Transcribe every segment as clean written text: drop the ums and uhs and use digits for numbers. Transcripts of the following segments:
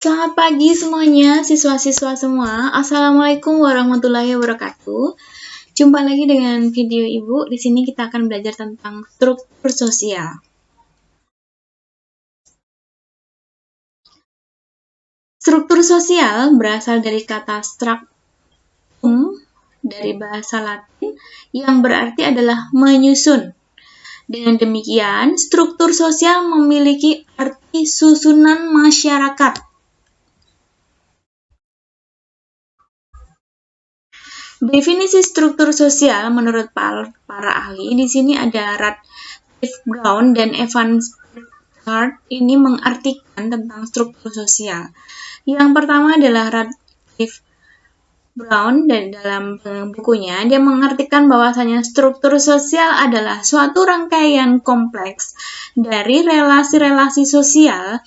Selamat pagi semuanya, siswa-siswa semua. Assalamualaikum warahmatullahi wabarakatuh. Jumpa lagi dengan video Ibu. Di sini kita akan belajar tentang struktur sosial. Struktur sosial berasal dari kata structum dari bahasa Latin yang berarti adalah menyusun. Dengan demikian, struktur sosial memiliki arti susunan masyarakat. Definisi struktur sosial menurut para ahli, di sini ada Radcliffe Brown dan Evans Pritchard ini mengartikan tentang struktur sosial. Yang pertama adalah Radcliffe Brown dan dalam bukunya dia mengartikan bahwasanya struktur sosial adalah suatu rangkaian kompleks dari relasi-relasi sosial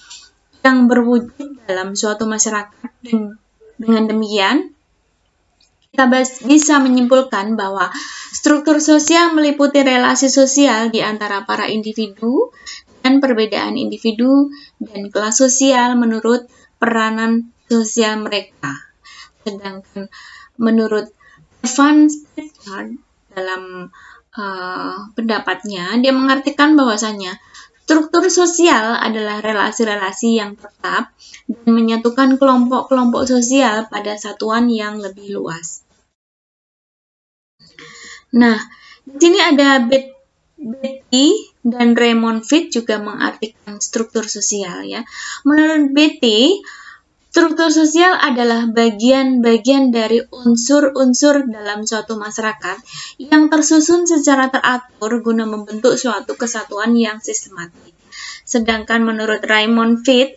yang berwujud dalam suatu masyarakat, dan dengan demikian kita bisa menyimpulkan bahwa struktur sosial meliputi relasi sosial di antara para individu dan perbedaan individu dan kelas sosial menurut peranan sosial mereka. Sedangkan menurut Evans Pritchard dalam pendapatnya, dia mengartikan bahwasanya struktur sosial adalah relasi-relasi yang tetap dan menyatukan kelompok-kelompok sosial pada satuan yang lebih luas. Nah, di sini ada Betty dan Raymond Fitch juga mengartikan struktur sosial ya. Menurut Betty, struktur sosial adalah bagian-bagian dari unsur-unsur dalam suatu masyarakat yang tersusun secara teratur guna membentuk suatu kesatuan yang sistematis. Sedangkan menurut Raymond Fitch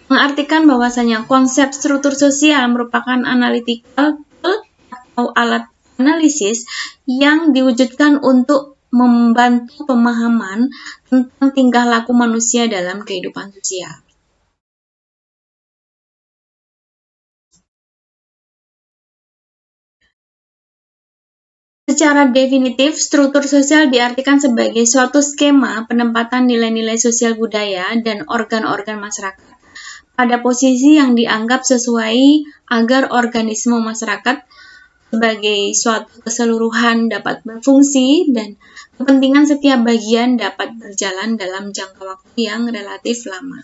mengartikan bahwasanya konsep struktur sosial merupakan analytical atau alat analisis yang diwujudkan untuk membantu pemahaman tentang tingkah laku manusia dalam kehidupan sosial. Secara definitif, struktur sosial diartikan sebagai suatu skema penempatan nilai-nilai sosial budaya dan organ-organ masyarakat pada posisi yang dianggap sesuai agar organisme masyarakat sebagai suatu keseluruhan dapat berfungsi dan kepentingan setiap bagian dapat berjalan dalam jangka waktu yang relatif lama.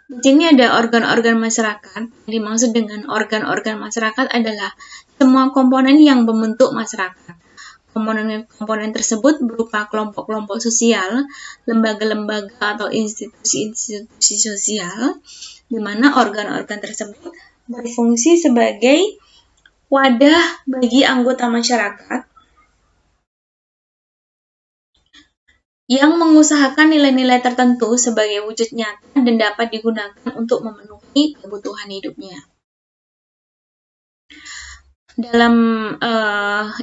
Di sini ada organ-organ masyarakat. Dimaksud dengan organ-organ masyarakat adalah semua komponen yang membentuk masyarakat. Komponen tersebut berupa kelompok-kelompok sosial, lembaga-lembaga atau institusi-institusi sosial, di mana organ-organ tersebut berfungsi sebagai wadah bagi anggota masyarakat yang mengusahakan nilai-nilai tertentu sebagai wujud nyata dan dapat digunakan untuk memenuhi kebutuhan hidupnya. Dalam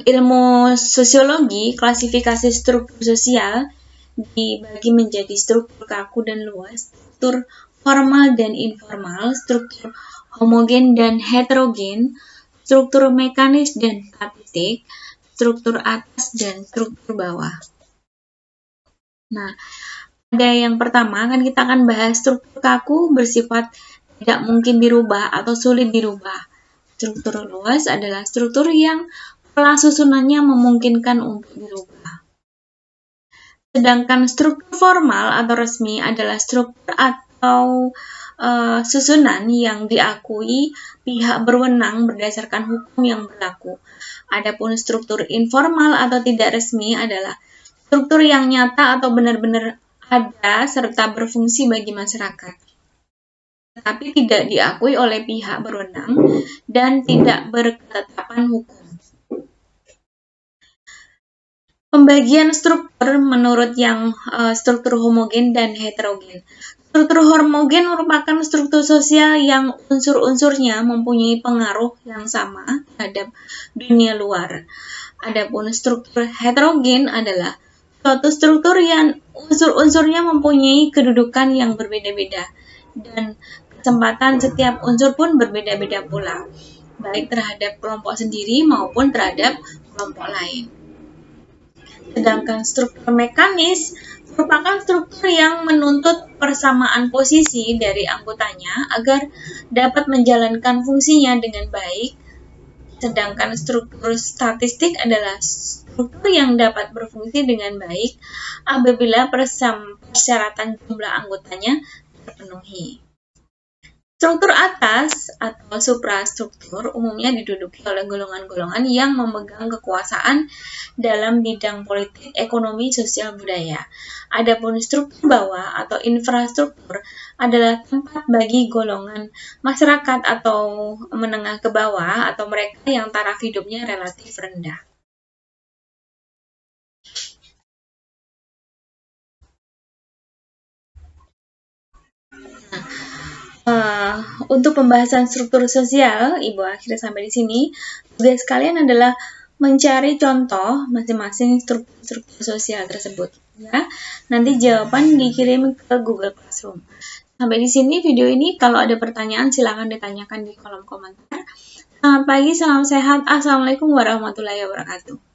ilmu sosiologi, klasifikasi struktur sosial dibagi menjadi struktur kaku dan luas, struktur formal dan informal, struktur homogen dan heterogen, struktur mekanis dan statistik, struktur atas dan struktur bawah. Nah, ada yang pertama kan kita akan bahas struktur kaku bersifat tidak mungkin dirubah atau sulit dirubah. Struktur luas adalah struktur yang pola susunannya memungkinkan untuk dirubah. Sedangkan struktur formal atau resmi adalah struktur atau susunan yang diakui pihak berwenang berdasarkan hukum yang berlaku. Adapun struktur informal atau tidak resmi adalah struktur yang nyata atau benar-benar ada serta berfungsi bagi masyarakat, tetapi tidak diakui oleh pihak berwenang dan tidak berketetapan hukum. Pembagian struktur menurut yang struktur homogen dan heterogen. Struktur homogen merupakan struktur sosial yang unsur-unsurnya mempunyai pengaruh yang sama terhadap dunia luar. Adapun struktur heterogen adalah suatu struktur yang unsur-unsurnya mempunyai kedudukan yang berbeda-beda dan kesempatan setiap unsur pun berbeda-beda pula, baik terhadap kelompok sendiri maupun terhadap kelompok lain. Sedangkan struktur mekanis merupakan struktur yang menuntut persamaan posisi dari anggotanya agar dapat menjalankan fungsinya dengan baik, sedangkan struktur statistik adalah struktur yang dapat berfungsi dengan baik apabila persyaratan jumlah anggotanya terpenuhi. Struktur atas atau suprastruktur umumnya diduduki oleh golongan-golongan yang memegang kekuasaan dalam bidang politik, ekonomi, sosial, budaya. Adapun struktur bawah atau infrastruktur adalah tempat bagi golongan masyarakat atau menengah ke bawah atau mereka yang taraf hidupnya relatif rendah. Untuk pembahasan struktur sosial, Ibu akhirnya sampai di sini. Tugas kalian adalah mencari contoh masing-masing struktur sosial tersebut. Ya, nanti jawaban dikirim ke Google Classroom. Sampai di sini video ini. Kalau ada pertanyaan silakan ditanyakan di kolom komentar. Selamat pagi, salam sehat. Assalamualaikum warahmatullahi wabarakatuh.